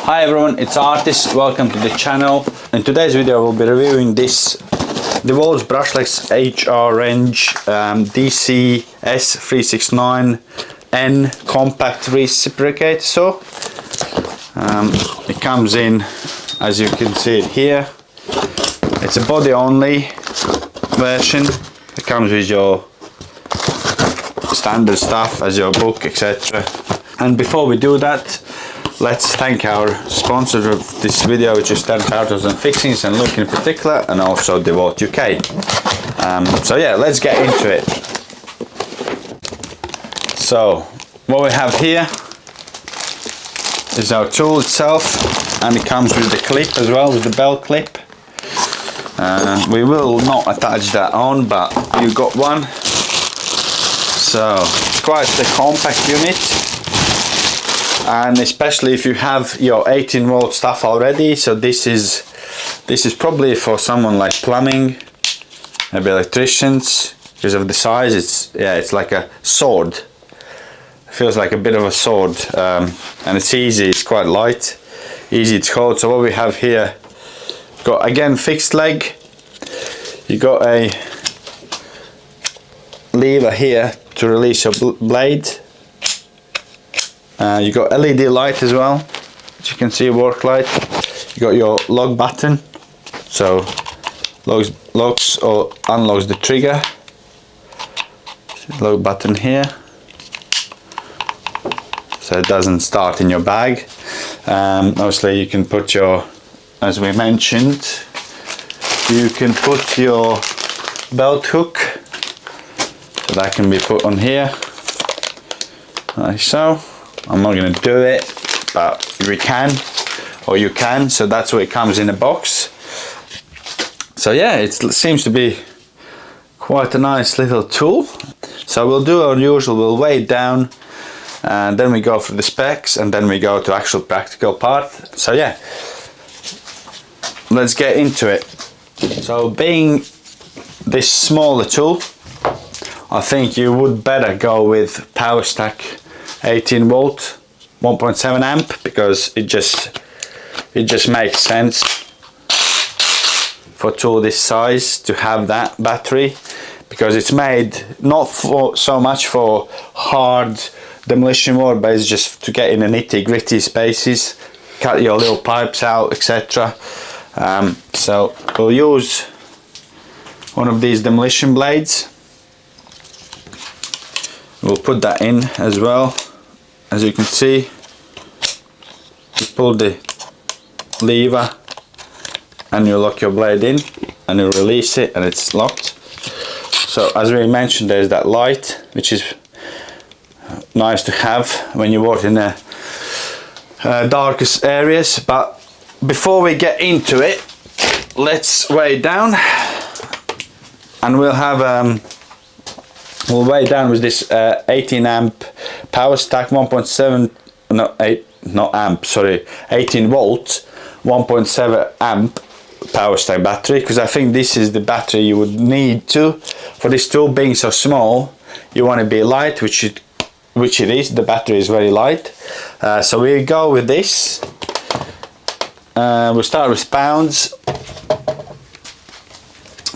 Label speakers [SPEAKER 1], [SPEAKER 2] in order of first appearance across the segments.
[SPEAKER 1] Hi everyone, it's Artis. Welcome to the channel. In today's video we'll be reviewing this DeWalt brushless HR range DCS369N compact reciprocate saw. It comes in, as you can see it here. It's a body only version. It comes with your standard stuff as your book, etc. And before we do that, let's thank our sponsor of this video, which is Stand Powders and Fixings and Look in particular, and also DeWalt UK. So yeah, let's get into it. So what we have here is our tool itself, and it comes with the clip as well, with the belt clip. We will not attach that on, but you got one. So it's quite a compact unit. And especially if you have your 18-volt stuff already, so this is probably for someone like plumbing, maybe electricians, because of the size. It's like a sword. It feels like a bit of a sword, and it's easy. It's quite light, easy to hold. So what we have here, got again fixed leg. You got a lever here to release your blade. You got LED light as well, as you can see, work light. You got your lock button, so locks or unlocks the trigger. Lock button here, so it doesn't start in your bag. Obviously you can put your, as we mentioned, you can put your belt hook, so that can be put on here, like so. I'm not going to do it, but we can, or you can, so that's where it comes in a box. So yeah, it seems to be quite a nice little tool. So we'll do our usual, we'll weigh it down, and then we go for the specs, and then we go to actual practical part. So yeah, let's get into it. So being this smaller tool, I think you would better go with power stack 18 volt 1.7 amp, because it just makes sense for a tool this size to have that battery, because it's made not for so much for hard demolition work, but it's just to get in the nitty-gritty spaces, cut your little pipes out, etc. So we'll use one of these demolition blades. We'll put that in as well. As you can see, you pull the lever and you lock your blade in, and you release it and it's locked. So as we mentioned, there's that light, which is nice to have when you work in the darkest areas. But before we get into it, let's weigh it down, and we'll have we'll weigh it down with this 18 amp power stack 1.7, no, 18 volt 1.7 amp power stack battery, because I think this is the battery you would need to, for this tool being so small. You want to be light, which it is. The battery is very light. So we go with this. We'll start with pounds.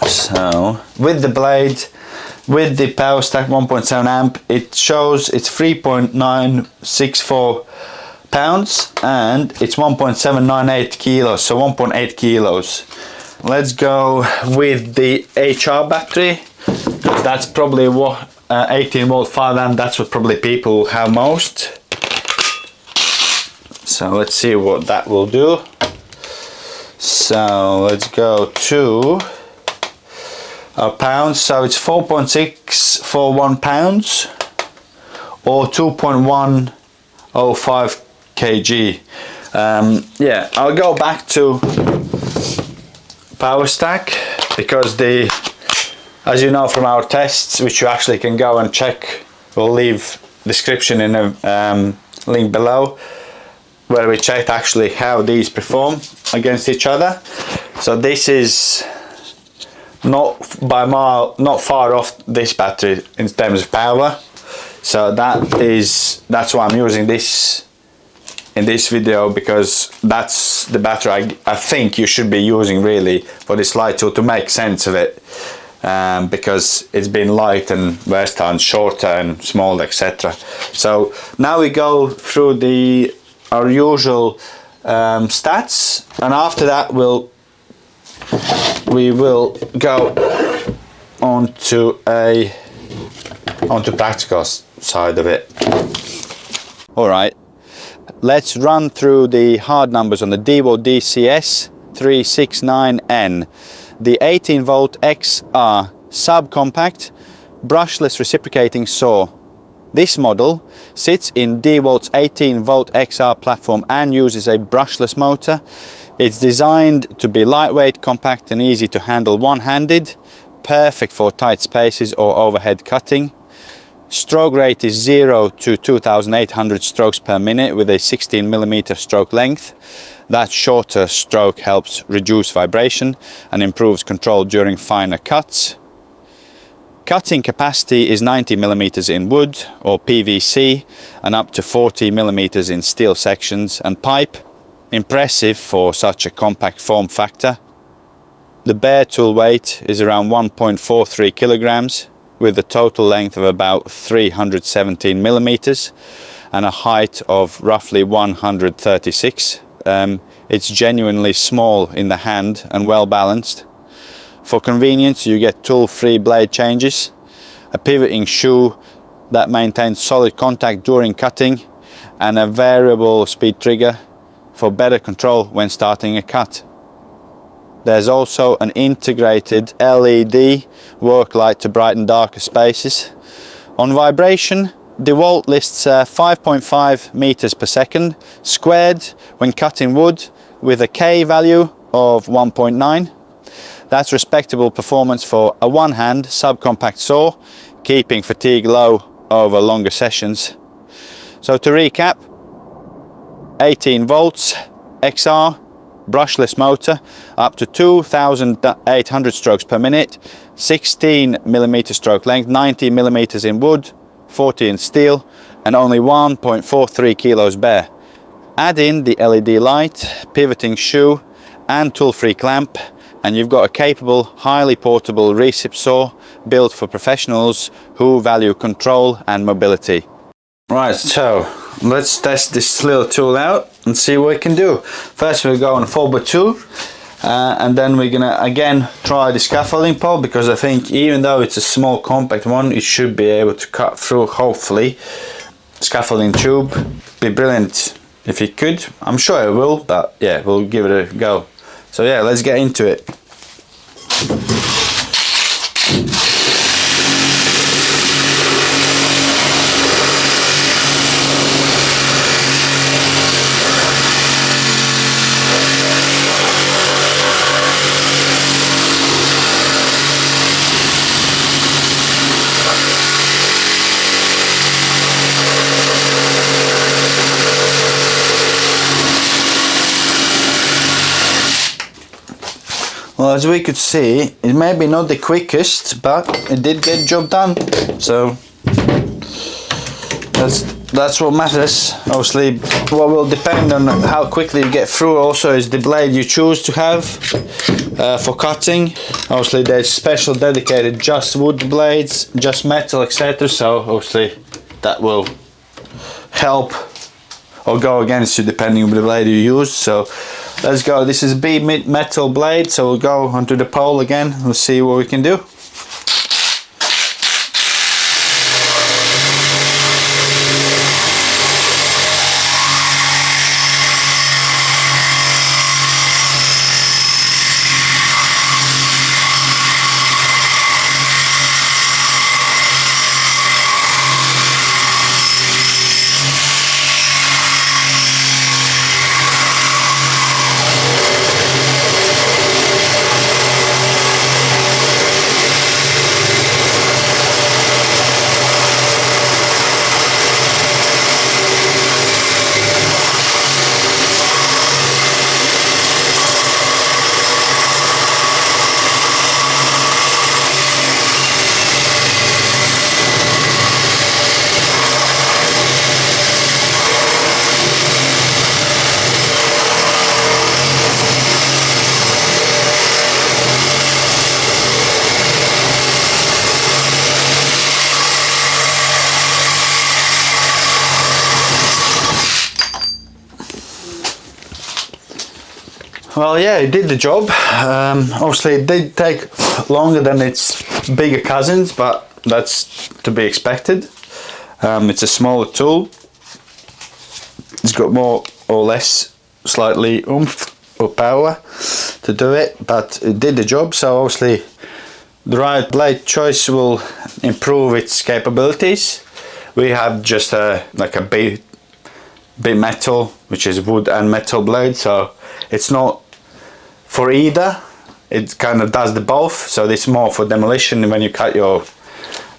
[SPEAKER 1] So with the blade, with the power stack 1.7 amp, it shows it's 3.964 pounds and it's 1.798 kilos, so 1.8 kilos. Let's go with the HR battery, because that's probably what 18 volt 5 amp, that's what probably people have most. So let's see what that will do. So let's go to our pounds. So it's 4.641 pounds or 2.105 kg. Yeah, I'll go back to power stack, because as you know from our tests, which you actually can go and check, we'll leave description in a link below, where we checked actually how these perform against each other. So this is not far off this battery in terms of power. So that's why I'm using this in this video, because that's the battery I think you should be using really for this light tool to make sense of it, because it's been light and versatile and shorter and small, etc. So now we go through our usual stats, and after that we will go onto practical side of it. All right, let's run through the hard numbers on the DeWalt DCS369N, the 18 volt XR subcompact brushless reciprocating saw. This model sits in DeWalt's 18 volt XR platform and uses a brushless motor. It's designed to be lightweight, compact and easy to handle one-handed, perfect for tight spaces or overhead cutting. Stroke rate is 0 to 2,800 strokes per minute with a 16mm stroke length. That shorter stroke helps reduce vibration and improves control during finer cuts. Cutting capacity is 90mm in wood or PVC and up to 40mm in steel sections and pipe. Impressive for such a compact form factor. The bare tool weight is around 1.43 kilograms with a total length of about 317mm and a height of roughly 136. It's genuinely small in the hand and well balanced. For convenience, you get tool-free blade changes, a pivoting shoe that maintains solid contact during cutting, and a variable speed trigger for better control when starting a cut. There's also an integrated LED work light to brighten darker spaces. On vibration, DeWalt lists 5.5 meters per second squared when cutting wood with a K value of 1.9. That's respectable performance for a one-hand subcompact saw, keeping fatigue low over longer sessions. So to recap, 18 volts XR brushless motor, up to 2,800 strokes per minute, 16mm stroke length, 90mm in wood, 40 in steel, and only 1.43 kilos bare. Add in the LED light, pivoting shoe and tool-free clamp, and you've got a capable, highly portable Recip saw built for professionals who value control and mobility. Right, so let's test this little tool out and see what it can do. First we'll go on 4x2 and then we're gonna again try the scaffolding pole, because I think even though it's a small compact one, it should be able to cut through, hopefully. Scaffolding tube, be brilliant if it could. I'm sure it will, but yeah, we'll give it a go. So yeah, let's get into it. Well, as we could see, it may be not the quickest, but it did get the job done. So that's what matters. Obviously, what will depend on how quickly you get through also is the blade you choose to have for cutting. Obviously, there's special dedicated just wood blades, just metal, etc. So obviously, that will help or go against you depending on the blade you use. So let's go. This is B metal blade, so we'll go onto the pole again. We'll see what we can do. Well, yeah, it did the job. Obviously it did take longer than its bigger cousins, but that's to be expected. It's a smaller tool. It's got more or less slightly oomph or power to do it, but it did the job. So obviously the right blade choice will improve its capabilities. We have just like a big metal, which is wood and metal blade, so it's not for either. It kind of does the both. So it's more for demolition when you cut your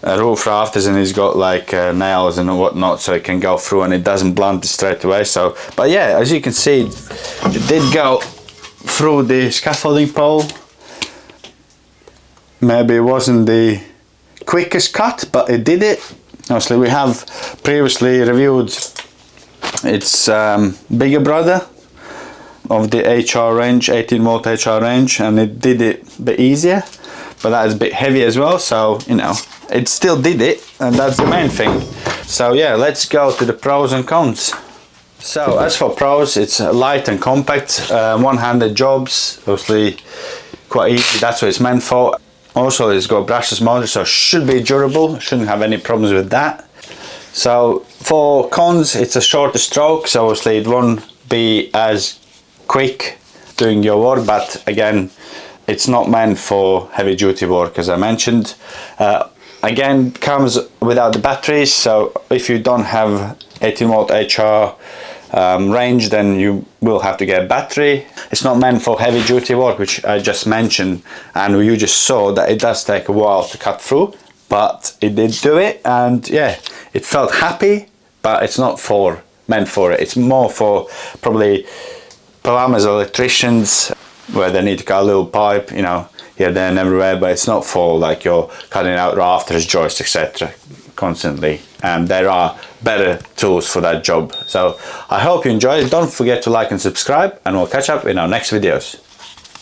[SPEAKER 1] roof rafters, and it's got like nails and whatnot, so it can go through and it doesn't blunt it straight away. So, but yeah, as you can see, it did go through the scaffolding pole. Maybe it wasn't the quickest cut, but it did it. Obviously we have previously reviewed its bigger brother of the HR range, 18 volt HR range, and it did it a bit easier, but that is a bit heavy as well, so you know, it still did it, and that's the main thing. So yeah, let's go to the pros and cons. So as for pros, it's light and compact, one-handed jobs, obviously quite easy, that's what it's meant for. Also it's got brushless motor, so should be durable, shouldn't have any problems with that. So for cons, it's a shorter stroke, so obviously it won't be as quick doing your work, but again, it's not meant for heavy duty work, as I mentioned. Again, comes without the batteries, so if you don't have 18 volt HR range, then you will have to get a battery. It's not meant for heavy duty work, which I just mentioned, and you just saw that it does take a while to cut through, but it did do it, and yeah, it felt happy, but it's not meant for it. It's more for probably plumbers, electricians, where they need to cut a little pipe, you know, here, there and everywhere, but it's not for like you're cutting out rafters, joists, etc. constantly, and there are better tools for that job. So I hope you enjoyed it. Don't forget to like and subscribe, and we'll catch up in our next videos.